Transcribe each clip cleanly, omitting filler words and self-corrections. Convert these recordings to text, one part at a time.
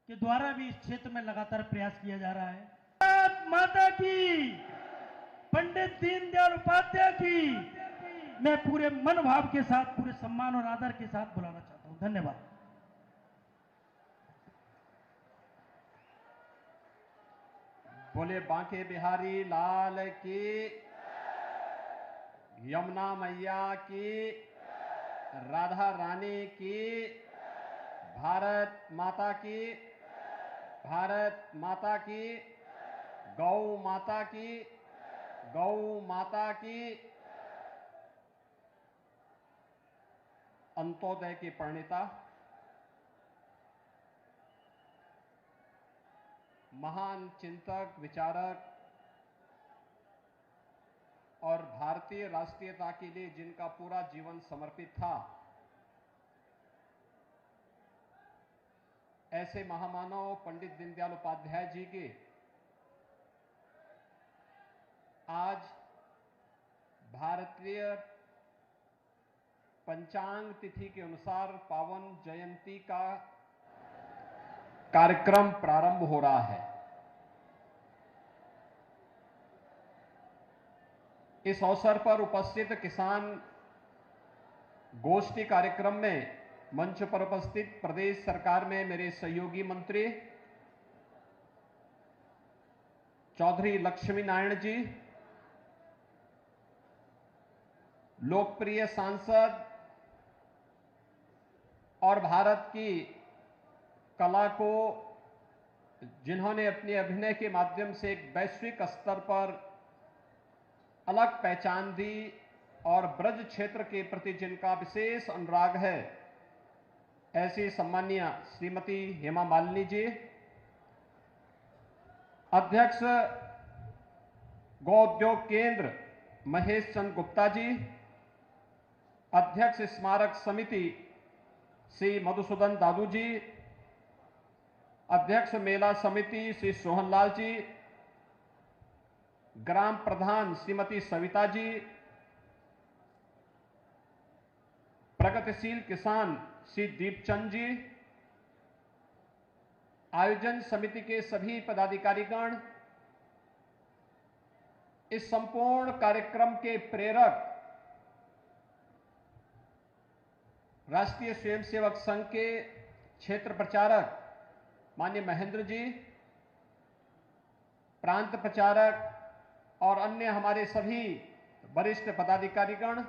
के द्वारा भी इस क्षेत्र में लगातार प्रयास किया जा रहा है। भारत माता की, पंडित दीनदयाल उपाध्याय की मैं पूरे मन भाव के साथ, पूरे सम्मान और आदर के साथ बुलाना चाहता हूं। धन्यवाद। बोले बांके बिहारी लाल की, यमुना मैया की, राधा रानी की, भारत माता की, भारत माता की, गौ माता की, गौ माता की। अंत्योदय की प्रणेता, महान चिंतक, विचारक और भारतीय राष्ट्रीयता के लिए जिनका पूरा जीवन समर्पित था, ऐसे महामानव पंडित दीनदयाल उपाध्याय जी के आज भारतीय पंचांग तिथि के अनुसार पावन जयंती का कार्यक्रम प्रारंभ हो रहा है। इस अवसर पर उपस्थित किसान गोष्ठी कार्यक्रम में मंच पर उपस्थित प्रदेश सरकार में मेरे सहयोगी मंत्री चौधरी लक्ष्मी नारायण जी, लोकप्रिय सांसद और भारत की कला को जिन्होंने अपने अभिनय के माध्यम से एक वैश्विक स्तर पर अलग पहचान दी और ब्रज क्षेत्र के प्रति जिनका विशेष अनुराग है, ऐसी सम्माननीय श्रीमती हेमा मालिनी जी, अध्यक्ष गौ उद्योग केंद्र महेश चंद्र गुप्ता जी, अध्यक्ष स्मारक समिति श्री मधुसूदन दादू जी, अध्यक्ष मेला समिति श्री सोहनलाल जी, ग्राम प्रधान श्रीमती सविता जी, प्रगतिशील किसान श्री दीपचंद जी, आयोजन समिति के सभी पदाधिकारीगण, इस संपूर्ण कार्यक्रम के प्रेरक राष्ट्रीय स्वयंसेवक संघ के क्षेत्र प्रचारक माननीय महेंद्र जी, प्रांत प्रचारक और अन्य हमारे सभी वरिष्ठ पदाधिकारीगण,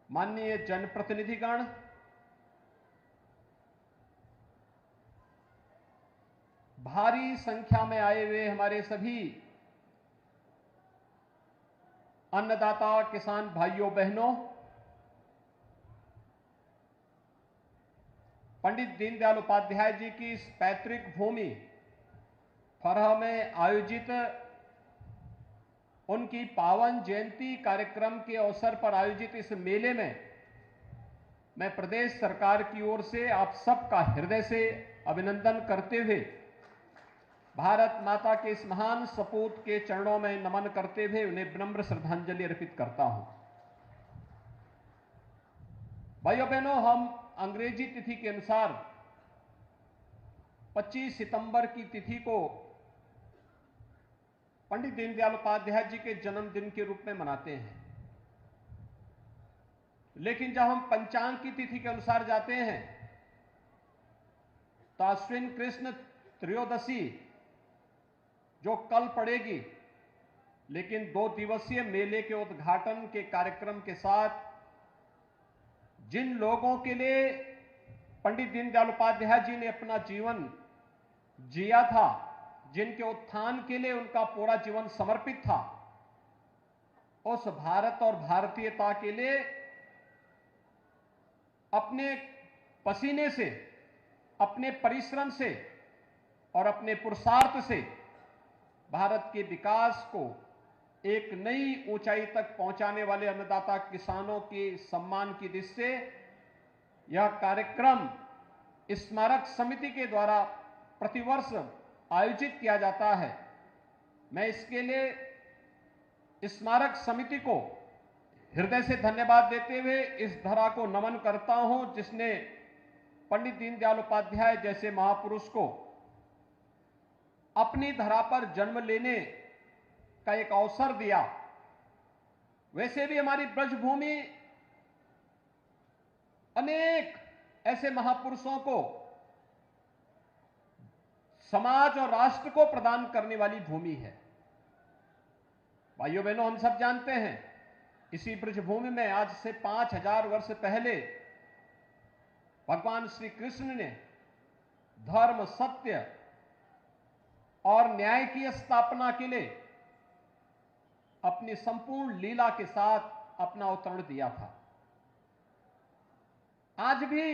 माननीय जनप्रतिनिधिगण, भारी संख्या में आए हुए हमारे सभी अन्नदाता किसान भाइयों बहनों, पंडित दीनदयाल उपाध्याय जी की इस पैतृक भूमि फरह में आयोजित उनकी पावन जयंती कार्यक्रम के अवसर पर आयोजित इस मेले में मैं प्रदेश सरकार की ओर से आप सबका हृदय से अभिनंदन करते हुए भारत माता के इस महान सपूत के चरणों में नमन करते हुए उन्हें विनम्र श्रद्धांजलि अर्पित करता हूं। भाइयों बहनों, हम अंग्रेजी तिथि के अनुसार 25 सितंबर की तिथि को पंडित दीनदयाल उपाध्याय जी के जन्मदिन के रूप में मनाते हैं, लेकिन जब हम पंचांग की तिथि के अनुसार जाते हैं तो अश्विन कृष्ण त्रयोदशी जो कल पड़ेगी, लेकिन 2 दिवसीय मेले के उद्घाटन के कार्यक्रम के साथ जिन लोगों के लिए पंडित दीनदयाल उपाध्याय जी ने अपना जीवन जिया था, जिनके उत्थान के लिए उनका पूरा जीवन समर्पित था, उस भारत और भारतीयता के लिए अपने पसीने से, अपने परिश्रम से और अपने पुरुषार्थ से भारत के विकास को एक नई ऊंचाई तक पहुंचाने वाले अन्नदाता किसानों के सम्मान की दृष्टि से यह कार्यक्रम स्मारक समिति के द्वारा प्रतिवर्ष आयोजित किया जाता है। मैं इसके लिए स्मारक समिति को हृदय से धन्यवाद देते हुए इस धरा को नमन करता हूं, जिसने पंडित दीनदयाल उपाध्याय जैसे महापुरुष को अपनी धरा पर जन्म लेने का एक अवसर दिया, वैसे भी हमारी ब्रजभूमि अनेक ऐसे महापुरुषों को समाज और राष्ट्र को प्रदान करने वाली भूमि है। भाइयों बहनों, हम सब जानते हैं इसी ब्रजभूमि में आज से 5000 वर्ष पहले भगवान श्री कृष्ण ने धर्म, सत्य और न्याय की स्थापना के लिए अपनी संपूर्ण लीला के साथ अपना अवतरण दिया था। आज भी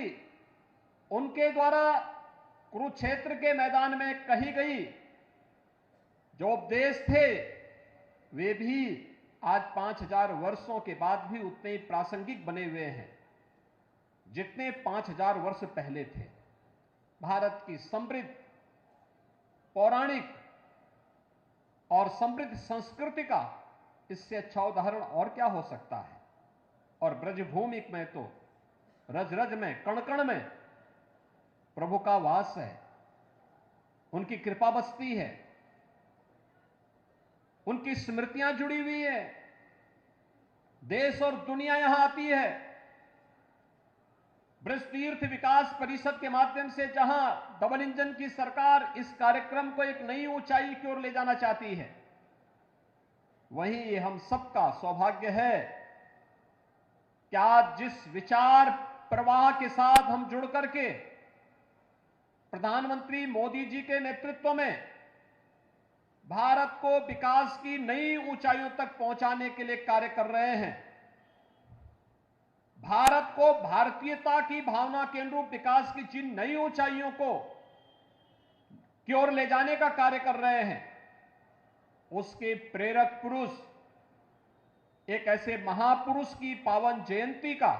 उनके द्वारा कुरुक्षेत्र के मैदान में कही गई जो उपदेश थे, वे भी आज 5000 वर्षों के बाद भी उतने ही प्रासंगिक बने हुए हैं जितने 5000 वर्ष पहले थे। भारत की समृद्ध पौराणिक और समृद्ध संस्कृति का इससे अच्छा उदाहरण और क्या हो सकता है। और ब्रजभूमि में तो रज रज में, कण कण में प्रभु का वास है, उनकी कृपा बसती है, उनकी स्मृतियां जुड़ी हुई है, देश और दुनिया यहां आती है। ब्रज तीर्थ विकास परिषद के माध्यम से जहां डबल इंजन की सरकार इस कार्यक्रम को एक नई ऊंचाई की ओर ले जाना चाहती है, वहीं ये हम सबका सौभाग्य है कि आज जिस विचार प्रवाह के साथ हम जुड़ करके प्रधानमंत्री मोदी जी के नेतृत्व में भारत को विकास की नई ऊंचाइयों तक पहुंचाने के लिए कार्य कर रहे हैं, भारत को भारतीयता की भावना के अनुरूप विकास की जिन नई ऊंचाइयों को की ओर ले जाने का कार्य कर रहे हैं, उसके प्रेरक पुरुष एक ऐसे महापुरुष की पावन जयंती का,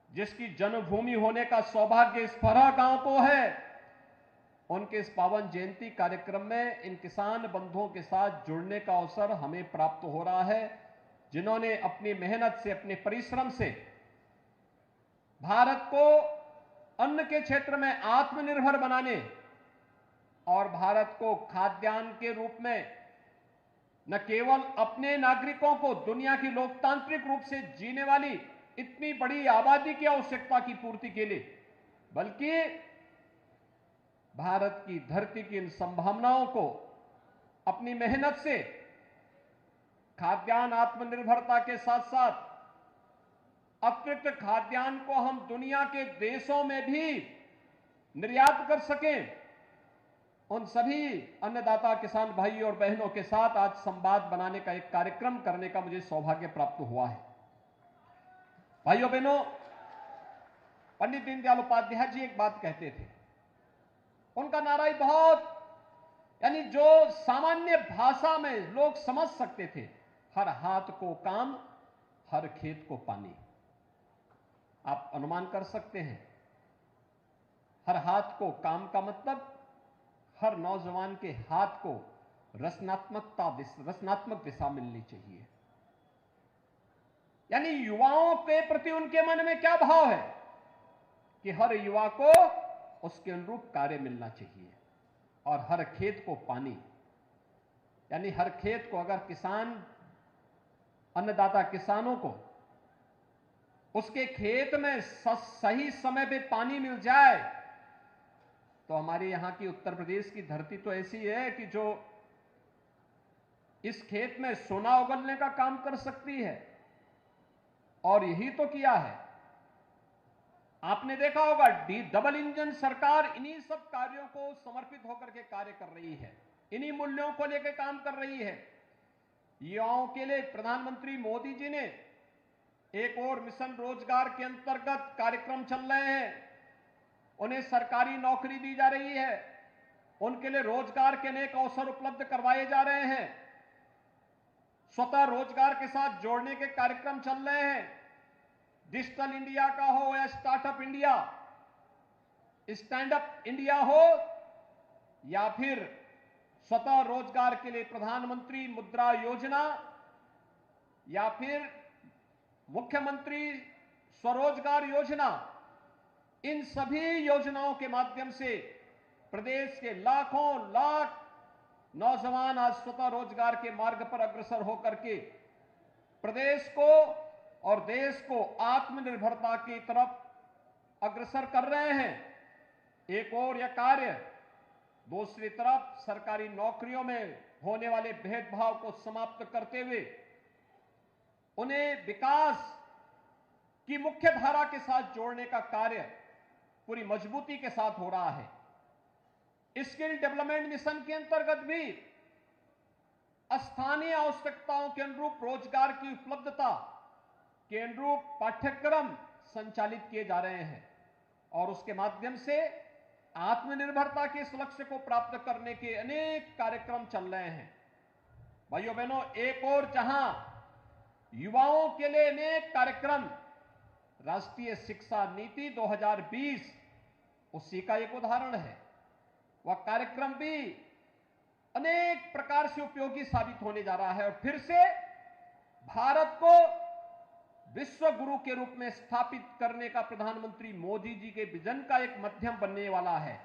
जिसकी जन्मभूमि होने का सौभाग्य इस फरहा गांव को है, उनके इस पावन जयंती कार्यक्रम में इन किसान बंधुओं के साथ जुड़ने का अवसर हमें प्राप्त हो रहा है, जिन्होंने अपनी मेहनत से, अपने परिश्रम से भारत को अन्न के क्षेत्र में आत्मनिर्भर बनाने और भारत को खाद्यान्न के रूप में न केवल अपने नागरिकों को दुनिया की लोकतांत्रिक रूप से जीने वाली इतनी बड़ी आबादी की आवश्यकता की पूर्ति के लिए, बल्कि भारत की धरती की इन संभावनाओं को अपनी मेहनत से खाद्यान्न आत्मनिर्भरता के साथ साथ अतिरिक्त खाद्यान्न को हम दुनिया के देशों में भी निर्यात कर सकें, उन सभी अन्नदाता किसान भाई और बहनों के साथ आज संवाद बनाने का एक कार्यक्रम करने का मुझे सौभाग्य प्राप्त हुआ है। भाइयों बहनों, पंडित दीनदयाल उपाध्याय जी एक बात कहते थे, उनका नारा ही बहुत, यानी जो सामान्य भाषा में लोग समझ सकते थे, हर हाथ को काम, हर खेत को पानी। आप अनुमान कर सकते हैं, हर हाथ को काम का मतलब हर नौजवान के हाथ को रचनात्मक दिशा मिलनी चाहिए। यानी युवाओं के प्रति उनके मन में क्या भाव है कि हर युवा को उसके अनुरूप कार्य मिलना चाहिए और हर खेत को पानी, यानी हर खेत को अगर किसान, अन्नदाता किसानों को उसके खेत में सही समय पे पानी मिल जाए तो हमारे यहां की उत्तर प्रदेश की धरती तो ऐसी है कि जो इस खेत में सोना उगलने का काम कर सकती है। और यही तो किया है। आपने देखा होगा डबल इंजन सरकार इन्हीं सब कार्यों को समर्पित होकर के कार्य कर रही है, इन्हीं मूल्यों को लेकर काम कर रही है। युवाओं के लिए प्रधानमंत्री मोदी जी ने एक और मिशन रोजगार के अंतर्गत कार्यक्रम चल रहे हैं, उन्हें सरकारी नौकरी दी जा रही है, उनके लिए रोजगार के अनेक अवसर उपलब्ध करवाए जा रहे हैं, स्वतः रोजगार के साथ जोड़ने के कार्यक्रम चल रहे हैं। डिजिटल इंडिया का हो या startup India, stand up India हो या फिर स्वतः रोजगार के लिए प्रधानमंत्री मुद्रा योजना या फिर मुख्यमंत्री स्वरोजगार योजना, इन सभी योजनाओं के माध्यम से प्रदेश के लाखों लाख नौजवान आज स्वतः रोजगार के मार्ग पर अग्रसर होकर के प्रदेश को और देश को आत्मनिर्भरता की तरफ अग्रसर कर रहे हैं। एक और यह कार्य दूसरी तरफ सरकारी नौकरियों में होने वाले भेदभाव को समाप्त करते हुए उन्हें विकास की मुख्य धारा के साथ जोड़ने का कार्य पूरी मजबूती के साथ हो रहा है। स्किल डेवलपमेंट मिशन के अंतर्गत भी स्थानीय आवश्यकताओं के अनुरूप रोजगार की उपलब्धता के अनुरूप पाठ्यक्रम संचालित किए जा रहे हैं और उसके माध्यम से आत्मनिर्भरता के इस लक्ष्य को प्राप्त करने के अनेक कार्यक्रम चल रहे हैं। भाइयों बहनों, एक और जहां युवाओं के लिए अनेक कार्यक्रम राष्ट्रीय शिक्षा नीति 2020 उसी का एक उदाहरण है। वह कार्यक्रम भी अनेक प्रकार से उपयोगी साबित होने जा रहा है और फिर से भारत को विश्व गुरु के रूप में स्थापित करने का प्रधानमंत्री मोदी जी के विजन का एक माध्यम बनने वाला है।